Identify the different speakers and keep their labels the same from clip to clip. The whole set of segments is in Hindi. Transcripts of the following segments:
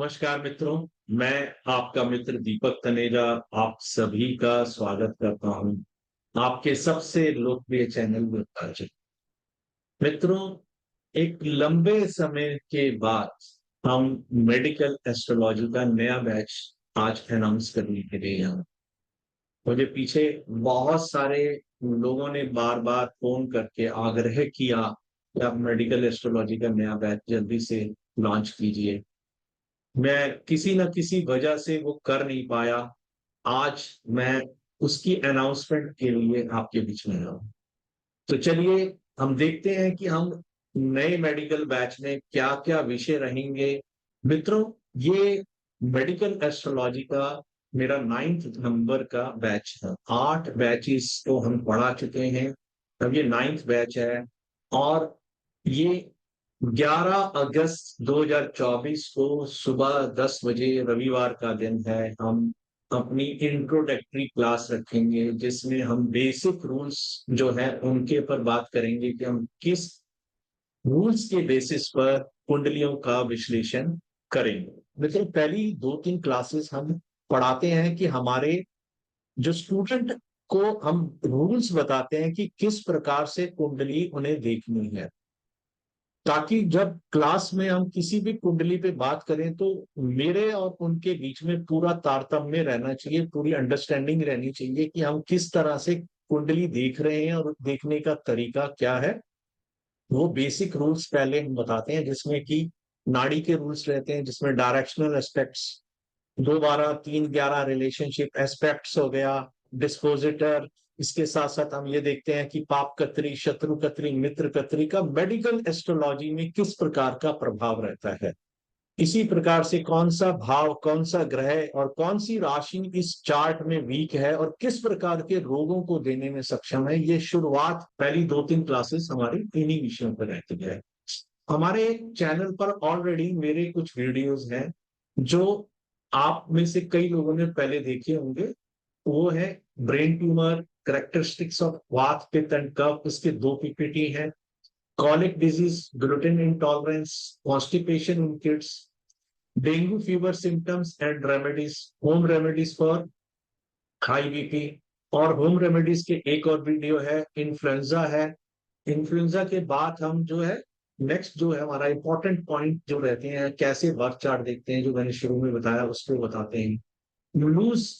Speaker 1: नमस्कार मित्रों। मैं आपका मित्र दीपक तनेजा आप सभी का स्वागत करता हूं आपके सबसे लोकप्रिय चैनल विस्तार। मित्रों, एक लंबे समय के बाद हम मेडिकल एस्ट्रोलॉजी का नया बैच आज अनाउंस करने के लिए यहाँ। मुझे पीछे बहुत सारे लोगों ने बार बार फोन करके आग्रह किया कि आप मेडिकल एस्ट्रोलॉजी का नया बैच जल्दी से लॉन्च कीजिए। मैं किसी न किसी वजह से वो कर नहीं पाया। आज मैं उसकी अनाउंसमेंट के लिए आपके बीच में हूँ। तो चलिए हम देखते हैं कि हम नए मेडिकल बैच में क्या क्या विषय रहेंगे। मित्रों, ये मेडिकल एस्ट्रोलॉजी का मेरा 9th नंबर का बैच है। 8 बैचेस को हम पढ़ा चुके हैं, अब ये 9th बैच है। और ये 11 अगस्त 2024 को सुबह 10 बजे रविवार का दिन है। हम अपनी इंट्रोडक्टरी क्लास रखेंगे जिसमें हम बेसिक रूल्स जो है उनके ऊपर बात करेंगे कि हम किस रूल्स के बेसिस पर कुंडलियों का विश्लेषण करेंगे। लेकिन पहली 2-3 क्लासेस हम पढ़ाते हैं कि हमारे जो स्टूडेंट को हम रूल्स बताते हैं कि किस प्रकार से कुंडली उन्हें देखनी है, ताकि जब क्लास में हम किसी भी कुंडली पे बात करें तो मेरे और उनके बीच में पूरा तारतम्य रहना चाहिए, पूरी अंडरस्टैंडिंग रहनी चाहिए कि हम किस तरह से कुंडली देख रहे हैं और देखने का तरीका क्या है। वो बेसिक रूल्स पहले हम बताते हैं, जिसमें कि नाड़ी के रूल्स रहते हैं, जिसमें डायरेक्शनल एस्पेक्ट्स 2 12 3 11 रिलेशनशिप एस्पेक्ट्स हो गया, डिस्पोजिटर। इसके साथ साथ हम ये देखते हैं कि पाप कत्री, शत्रु कत्री, मित्र कत्री का मेडिकल एस्ट्रोलॉजी में किस प्रकार का प्रभाव रहता है। इसी प्रकार से कौन सा भाव, कौन सा ग्रह और कौन सी राशि इस चार्ट में वीक है और किस प्रकार के रोगों को देने में सक्षम है, ये शुरुआत पहली 2-3 क्लासेस हमारी इन्हीं विषयों पर रहती है। हमारे चैनल पर ऑलरेडी मेरे कुछ वीडियोस हैं जो आप में से कई लोगों ने पहले देखे होंगे। वो है ब्रेन ट्यूमर, करेक्टरिस्टिक्स ऑफ वात पित्त एंड कफ, उसके 2 पीपीटी हैं। Colic disease, gluten intolerance, constipation in kids, dengue fever symptoms and remedies, home remedies for high BP. और होम रेमेडीज के एक और वीडियो है, इन्फ्लुएंजा है। इन्फ्लुएंजा के बाद हम जो है नेक्स्ट जो है हमारा इंपॉर्टेंट पॉइंट जो रहते हैं, कैसे बर्थ चार्ट देखते हैं, जो मैंने शुरू में बताया उसको बताते हैं। लूज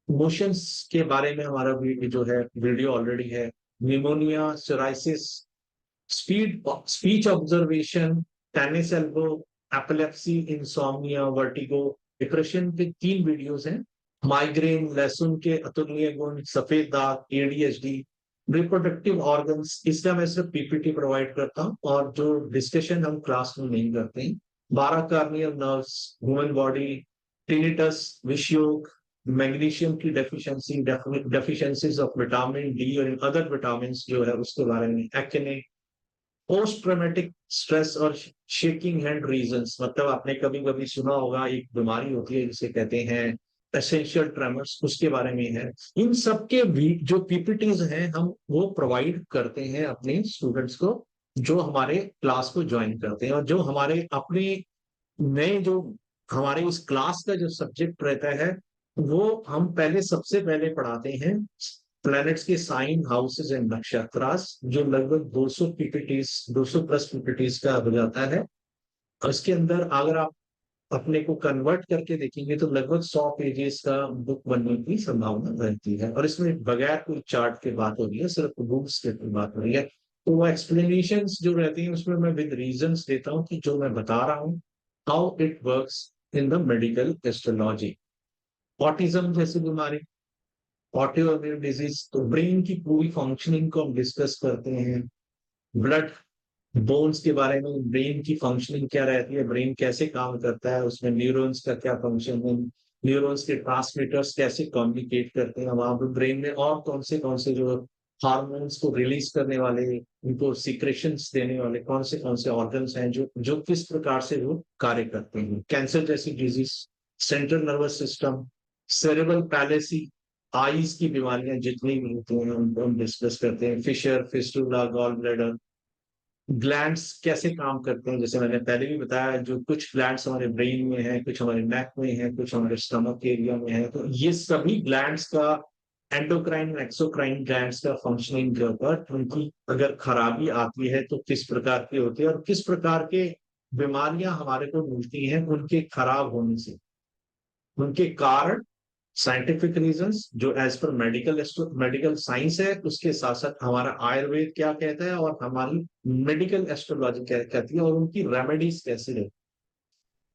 Speaker 1: मोशंस के बारे में हमारा जो है वीडियो ऑलरेडी है। Pneumonia, psoriasis, speech observation, tennis elbow, epilepsy, insomnia, vertigo, depression के 3 वीडियोस हैं। माइग्रेन, लहसुन के अतुलनीय गुण, सफेद दाग, एडीएचडी, रिप्रोडक्टिव ऑर्गन्स, इसका मैं सिर्फ पीपीटी प्रोवाइड करता हूँ और जो डिस्कशन हम क्लास में नहीं करते हैं। 12 corneal nerves, human body, tinnitus, विषयोग, मैग्नीशियम की deficiency, deficiencies of vitamin D और अदर विटामिन जो है उसके बारे में। एक्ने, पोस्ट ट्रॉमेटिक स्ट्रेस और शेकिंग हैंड रीजंस, मतलब आपने कभी कभी सुना होगा एक बीमारी होती है जिसे कहते हैं एसेंशियल ट्रेमर्स, उसके बारे में है। इन सब के भी जो पीपीटीज हैं हम वो प्रोवाइड करते हैं अपने स्टूडेंट्स को जो हमारे क्लास को ज्वाइन करते हैं। और जो हमारे अपने नए जो हमारे उस क्लास का जो सब्जेक्ट रहता है वो हम पहले सबसे पहले पढ़ाते हैं प्लैनेट्स के साइन हाउसेस एंड नक्षत्रास, जो लगभग 200 पीपीटीज 200 प्लस पीपीटीज का हो जाता है। और इसके अंदर अगर आप अपने को कन्वर्ट करके देखेंगे तो लगभग 100 पेजेस का बुक बनने की संभावना रहती है। और इसमें बगैर कोई चार्ट के बात हो रही है, सिर्फ रूल्स के बात हो रही है। तो वो एक्सप्लेनेशंस जो रहती हैं उसमें मैं विद रीजंस देता हूँ कि जो मैं बता रहा हूँ how it works in the medical astrology. Autism जैसी बीमारी, ऑटोइम्यून डिजीज, तो ब्रेन की पूरी फंक्शनिंग को हम डिस्कस करते हैं। ब्लड बोन्स के बारे में, ब्रेन की फंक्शनिंग क्या रहती है, ब्रेन कैसे काम करता है, उसमें न्यूरॉन्स का क्या फंक्शन है, न्यूरॉन्स के ट्रांसमीटर्स कैसे कम्युनिकेट करते हैं वहां पर ब्रेन में, और कौन से जो हार्मोन्स को रिलीज करने वाले, उनको सिक्रेशंस देने वाले कौन से ऑर्गन्स हैं जो जो किस प्रकार से वो कार्य करते हैं। कैंसर जैसी disease, central nervous system, cerebral palsy, eyes की बीमारियां जितनी भी होती हैं उनको हम डिस्कस करते हैं। Fissure, fistula, gall bladder, glands कैसे काम करते हैं, जैसे मैंने पहले भी बताया, जो कुछ ग्लैंड्स हमारे ब्रेन में है, कुछ हमारे नेक में है, कुछ हमारे स्टमक एरिया में है, तो ये सभी ग्लैंड्स का, एंडोक्राइन एक्सोक्राइन ग्लैंड्स का फंक्शनिंग के ऊपर उनकी अगर खराबी आती है तो किस प्रकार की होती है और किस प्रकार के बीमारियां हमारे को मिलती हैं उनके खराब होने से, उनके कारण, साइंटिफिक रीजंस जो as per medical medical science है, उसके साथ साथ हमारा आयुर्वेद क्या कहता है और हमारी मेडिकल एस्ट्रोलॉजी क्या कहती है, और उनकी रेमेडीज कैसे है।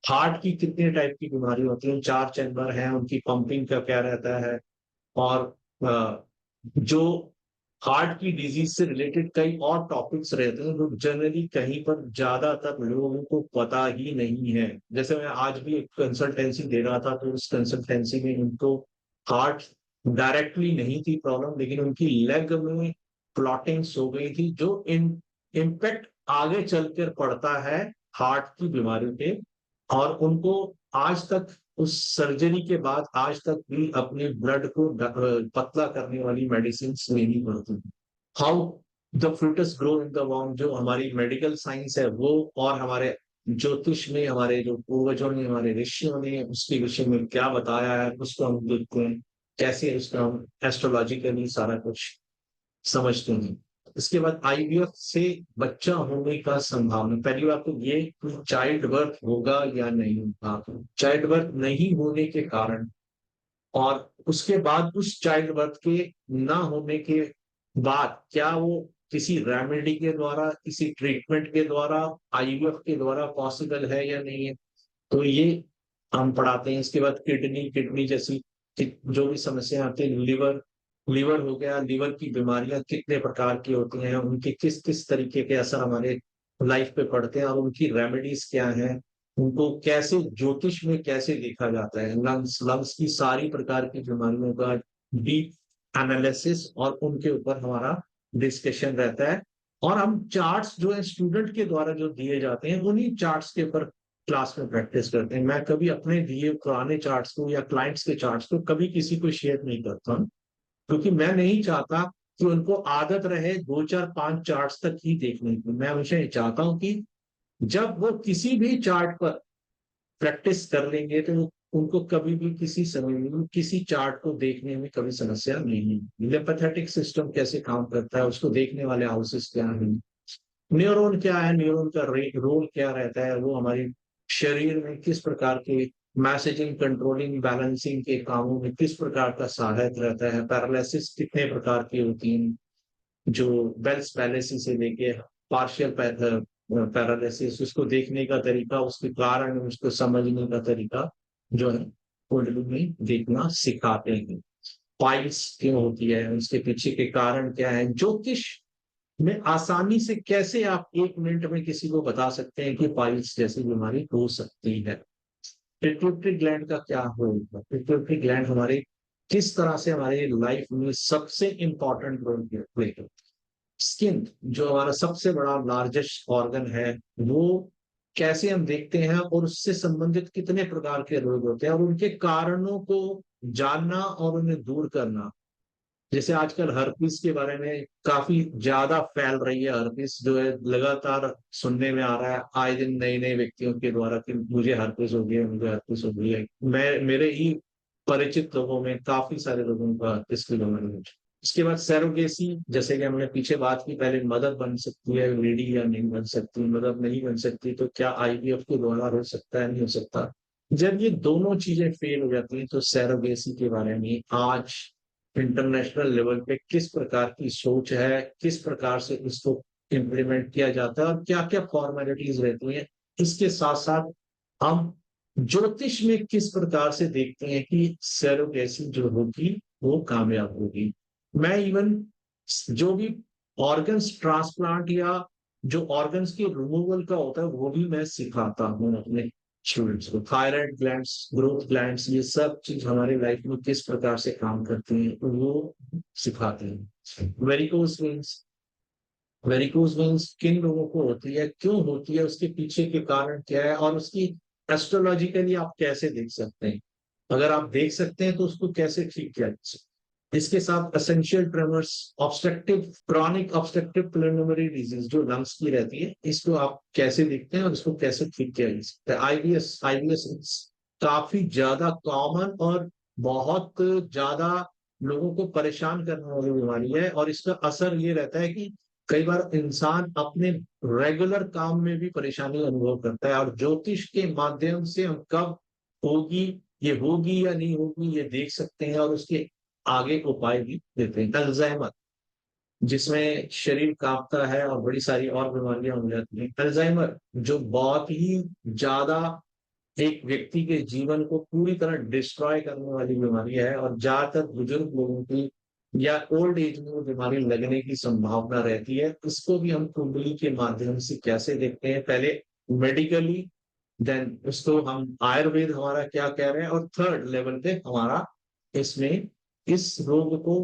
Speaker 1: हार्ट की कितने टाइप की बीमारी होती है, चार चैम्बर हैं, उनकी पंपिंग का क्या रहता है, और जो हार्ट की डिजीज से रिलेटेड कई और टॉपिक्स रहते हैं जो जनरली कहीं पर ज्यादातर लोगों को पता ही नहीं है। जैसे मैं आज भी एक कंसल्टेंसी दे रहा था, तो उस कंसल्टेंसी में उनको हार्ट डायरेक्टली नहीं थी प्रॉब्लम, लेकिन उनकी लेग में क्लॉटिंग्स हो गई थी, जो इन इम्पैक्ट आगे चलकर पड़ता है हार्ट की बीमारी पे। और उनको आज तक, उस सर्जरी के बाद आज तक भी अपने ब्लड को पतला करने वाली मेडिसिन लेनी पड़ती है। How the foetus grow in the वॉर्म, जो हमारी मेडिकल साइंस है वो, और हमारे ज्योतिष में हमारे जो पूर्वजों ने, हमारे ऋषियों ने उसके विषय में क्या बताया है, उसको हम देखते हैं, कैसे उसका हम एस्ट्रोलॉजिकली सारा कुछ समझते हैं। इसके बाद आईवीएफ से बच्चा होने का संभावना, पहली बात तो ये कि चाइल्ड बर्थ होगा या नहीं होगा। चाइल्ड बर्थ नहीं होने के कारण, और उसके बाद उस चाइल्ड बर्थ के ना होने के बाद, क्या वो किसी रेमेडी के द्वारा, किसी ट्रीटमेंट के द्वारा, आईवीएफ के द्वारा पॉसिबल है या नहीं है, तो ये हम पढ़ाते हैं। इसके बाद किडनी, किडनी जैसी जो भी समस्या आती है, लिवर, लिवर हो गया, लिवर की बीमारियां कितने प्रकार की होती हैं, उनके किस किस तरीके के असर हमारे लाइफ पे पड़ते हैं और उनकी रेमेडीज क्या हैं, उनको कैसे ज्योतिष में कैसे देखा जाता है। लंग्स, लंग्स की सारी प्रकार की बीमारियों का डीप एनालिसिस और उनके ऊपर हमारा डिस्कशन रहता है। और हम चार्ट्स जो है स्टूडेंट के द्वारा जो दिए जाते हैं, उन्हीं चार्ट्स के ऊपर क्लास में प्रैक्टिस करते हैं। मैं कभी अपने दिए पुराने चार्ट्स को या क्लाइंट्स के चार्ट्स को कभी किसी को शेयर नहीं करता हूँ, क्योंकि मैं नहीं चाहता कि उनको आदत रहे दो चार पांच चार्ट्स तक ही देखने की। मैं हमेशा ये चाहता हूँ कि जब वो किसी भी चार्ट पर प्रैक्टिस कर लेंगे तो उनको कभी भी किसी समय में किसी चार्ट को देखने में कभी समस्या नहीं है। लिम्फेटिक सिस्टम कैसे काम करता है, उसको देखने वाले हाउसेस क्या है, न्यूरॉन क्या है, न्यूरॉन का रोल क्या रहता है, वो हमारे शरीर में किस प्रकार के मैसेजिंग, कंट्रोलिंग, बैलेंसिंग के कामों में किस प्रकार का सहायक रहता है, पैरालिसिस कितने प्रकार की होती हैं, जो बेल्स पैलेसिस से लेके पार्शियल पैरालिसिस, उसको देखने का तरीका, उसके कारण, उसको समझने का तरीका जो है कुंडली में देखना सिखाते हैं। पाइल्स क्यों होती है, उसके पीछे के कारण क्या है, ज्योतिष में आसानी से कैसे आप एक मिनट में किसी को बता सकते हैं कि पाइल्स जैसी बीमारी हो सकती है। पिट्यूटरी ग्लैंड का क्या रोल है, पिट्यूटरी ग्लैंड हमारे किस तरह से हमारे लाइफ में सबसे इंपॉर्टेंट रोल प्ले करता है। स्किन जो हमारा सबसे बड़ा लार्जेस्ट ऑर्गन है, वो कैसे हम देखते हैं और उससे संबंधित कितने प्रकार के रोग होते हैं और उनके कारणों को जानना और उन्हें दूर करना। जैसे आजकल हर्पीस के बारे में काफी ज्यादा फैल रही है, हर्पीस जो है लगातार सुनने में आ रहा है आए दिन नए नए व्यक्तियों के द्वारा कि मुझे हर्पीस हो गया, मुझे हर्पीस हो गई है। मैं, मेरे ही परिचित लोगों में काफी सारे लोगों का हर्पीस की बीमारी है। उसके बाद सैरोगेसी, जैसे कि हमने पीछे बात की, पहले मदर बन सकती है लेडी या नहीं बन सकती, मदर नहीं बन सकती तो क्या आईवीएफ के द्वारा हो सकता है, नहीं हो सकता। जब ये दोनों चीजें फेल हो जाती हैं तो सैरोगेसी के बारे में आज इंटरनेशनल लेवल पे किस प्रकार की सोच है, किस प्रकार से इसको इम्प्लीमेंट किया जाता है और क्या क्या फॉर्मेलिटीज रहती हैं। इसके साथ साथ हम ज्योतिष में किस प्रकार से देखते हैं कि सैरोगेसी जो होगी वो कामयाब होगी। मैं इवन जो भी ऑर्गन्स ट्रांसप्लांट या जो ऑर्गन्स के रिमूवल का होता है वो भी मैं सिखाता हूँ अपने स्टूडेंट्स को। थायराइड ग्लैंड्स, ग्रोथ ग्लैंड्स, ये सब चीज हमारे लाइफ में किस प्रकार से काम करती हैं वो सिखाते हैं। वेरिकोज वेन्स, वेरिकोज वेन्स किन लोगों को होती है, क्यों होती है, उसके पीछे के कारण क्या है और उसकी एस्ट्रोलॉजिकली आप कैसे देख सकते हैं। अगर आप देख सकते हैं तो उसको कैसे ठीक किया जा सकता है। इसके साथ essential tremors, obstructive chronic obstructive pulmonary disease जो लंग्स की रहती है, इसको आप कैसे देखते हैं और इसको कैसे ठीक किया जा सकता है? आईबीएस, आईबीएस काफी ज्यादा कॉमन और बहुत ज्यादा लोगों को परेशान करने वाली बीमारी है, और इसका असर ये रहता है कि कई बार इंसान अपने रेगुलर काम में भी परेशानी अनुभव करता है, और ज्योतिष के माध्यम से हम कब होगी, ये होगी या नहीं होगी, ये देख सकते हैं और उसके आगे उपाय भी देते हैं। अल्जाइमर, जिसमें शरीर कांपता है और बड़ी सारी और बीमारियां हो जाती हैं। अल्जाइमर जो बहुत ही ज्यादा एक व्यक्ति के जीवन को पूरी तरह डिस्ट्रॉय करने वाली बीमारी है, और ज्यादातर बुजुर्ग लोगों की या ओल्ड एज में वो बीमारी लगने की संभावना रहती है। इसको भी हम कुंडली के माध्यम से कैसे देखते हैं? पहले मेडिकली, देन उसको हम आयुर्वेद हमारा क्या कह रहे हैं, और थर्ड लेवल पे हमारा इसमें इस रोग को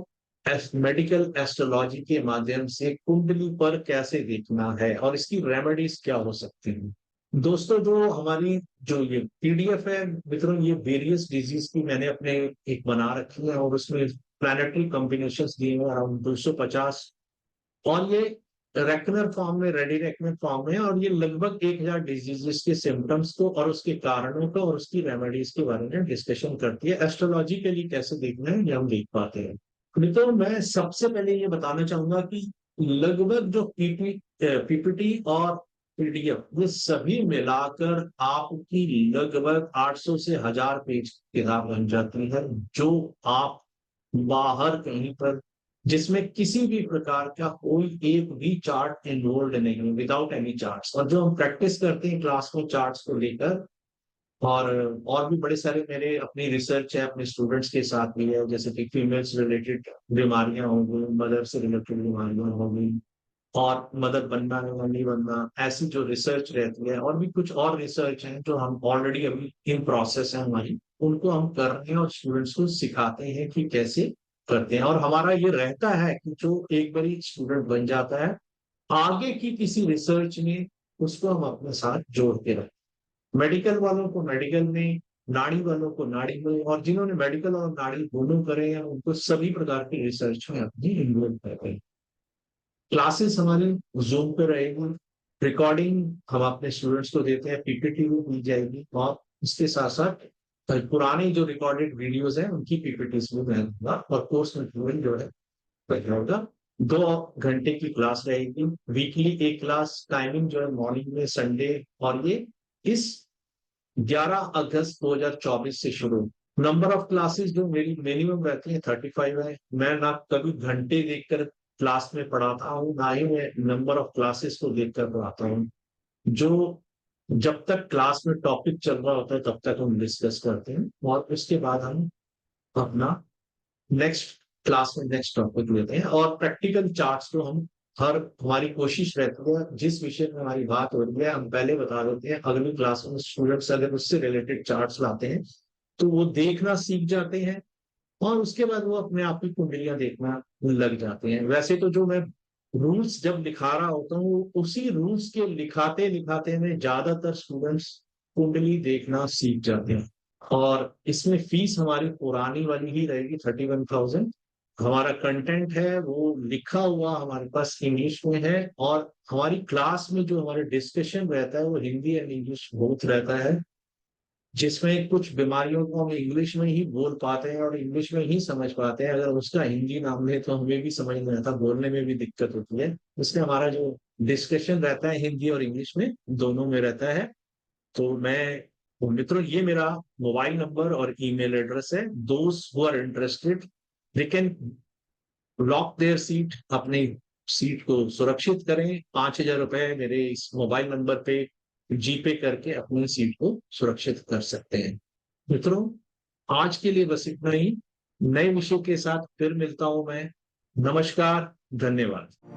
Speaker 1: मेडिकल एस्ट्रोलॉजी के माध्यम से कुंडली पर कैसे देखना है और इसकी रेमेडीज क्या हो सकती हैं। दोस्तों, जो हमारी जो ये पीडीएफ है मित्रों, ये वेरियस डिजीज की मैंने अपने एक बना रखी है, और उसमें प्लानिटरी कॉम्बिनेशंस दिए हुए अराउंड 250, और ये रेकनर फॉर्म में, रेडी रेकनर फॉर्म में है, और ये लगभग 1000 डिजीजेस के सिम्टम्स को और उसके कारणों को और उसकी रेमेडीज के बारे में डिस्कशन करती है। एस्ट्रोलॉजिकली कैसे देखना है ये हम देख पाते हैं। तो मैं सबसे पहले ये बताना चाहूंगा कि लगभग जो पीपीटी और पीडीएफ, ये सभी मिलाकर आपकी लगभग 800 से 1000 पेज की किताब बन जाती है, जो आप बाहर कहीं पर, जिसमें किसी भी प्रकार का कोई एक भी चार्ट इन्वॉल्व नहीं है, विदाउट एनी चार्ट्स, और जो हम प्रैक्टिस करते हैं क्लास में चार्ट्स को लेकर, और भी बड़े सारे मेरे अपनी रिसर्च है अपने स्टूडेंट्स के साथ भी है, जैसे कि फीमेल्स रिलेटेड बीमारियां होंगी, मदर से रिलेटेड बीमारियां होंगी, और मदद बनना है नहीं बनना, ऐसी जो रिसर्च रहती है, और भी कुछ और रिसर्च है जो हम ऑलरेडी अभी इन प्रोसेस है हमारी, उनको हम कर रहे हैं और स्टूडेंट्स को सिखाते हैं कि कैसे करते हैं। और हमारा ये रहता है कि जो एक बारी स्टूडेंट बन जाता है, आगे की किसी रिसर्च में उसको हम अपने साथ जोड़ के रखें। मेडिकल वालों को मेडिकल में, नाड़ी वालों को नाड़ी में, और जिन्होंने मेडिकल और नाड़ी दोनों करे हैं उनको सभी प्रकार की रिसर्च में अपनी इन्वॉल्व करते हैं। क्लासेस हमारी जूम पे रहेगी, रिकॉर्डिंग हम अपने स्टूडेंट्स को देते हैं, पीपीटी भी दी जाएगी, और इसके साथ साथ पुरानी जो रिकॉर्डेड वीडियोस हैं उनकी पीपीटीज भी मैं दूंगा, और कोर्स मटेरियल जो है वही होगा। 2 घंटे की क्लास रहेगी, वीकली एक क्लास, टाइमिंग जो है मॉर्निंग में संडे, और ये इस 11 अगस्त 2024 से शुरू। नंबर ऑफ क्लासेस जो मेरी मिनिमम रहती है 35 है। मैं ना कभी घंटे देखकर क्लास में पढ़ाता हूँ, ना ही मैं नंबर ऑफ क्लासेस को देखकर पढ़ाता हूँ। जो जब तक क्लास में टॉपिक चल रहा होता है तब तक हम डिस्कस करते हैं, और उसके बाद हम अपना नेक्स्ट क्लास में नेक्स्ट टॉपिक लेते हैं, और प्रैक्टिकल चार्ट्स तो हम हर हमारी कोशिश रहती है जिस विषय में हमारी बात हो रही है हम पहले बता देते हैं, अगली क्लास में स्टूडेंट्स अगर उससे रिलेटेड चार्ट्स लाते हैं तो वो देखना सीख जाते हैं, और उसके बाद वो अपने आप ही कुंडलियां देखना लग जाते हैं। वैसे तो जो मैं रूल्स जब लिखा रहा होता हूँ, उसी रूल्स के लिखाते लिखाते में ज्यादातर स्टूडेंट्स कुंडली देखना सीख जाते हैं। और इसमें फीस हमारी पुरानी वाली ही रहेगी, 31,000। हमारा कंटेंट है वो लिखा हुआ हमारे पास इंग्लिश में है, और हमारी क्लास में जो हमारे डिस्कशन रहता है वो हिंदी एंड इंग्लिश बोथ रहता है, जिसमें कुछ बीमारियों को हम इंग्लिश में ही बोल पाते हैं और इंग्लिश में ही समझ पाते हैं। अगर उसका हिंदी नाम ले तो हमें भी समझ नहीं आता, बोलने में भी दिक्कत होती है। इसलिए हमारा जो डिस्कशन रहता है हिंदी और इंग्लिश में दोनों में रहता है। तो मैं, तो मित्रों, ये मेरा मोबाइल नंबर और ईमेल एड्रेस है। दोस्त who are interested, they can lock their seat, अपनी सीट को सुरक्षित करें, 5,000 रुपए मेरे इस मोबाइल नंबर पे जीपे करके अपनी सीट को सुरक्षित कर सकते हैं। मित्रों, आज के लिए बस इतना ही। नए विषय के साथ फिर मिलता हूं मैं। नमस्कार, धन्यवाद।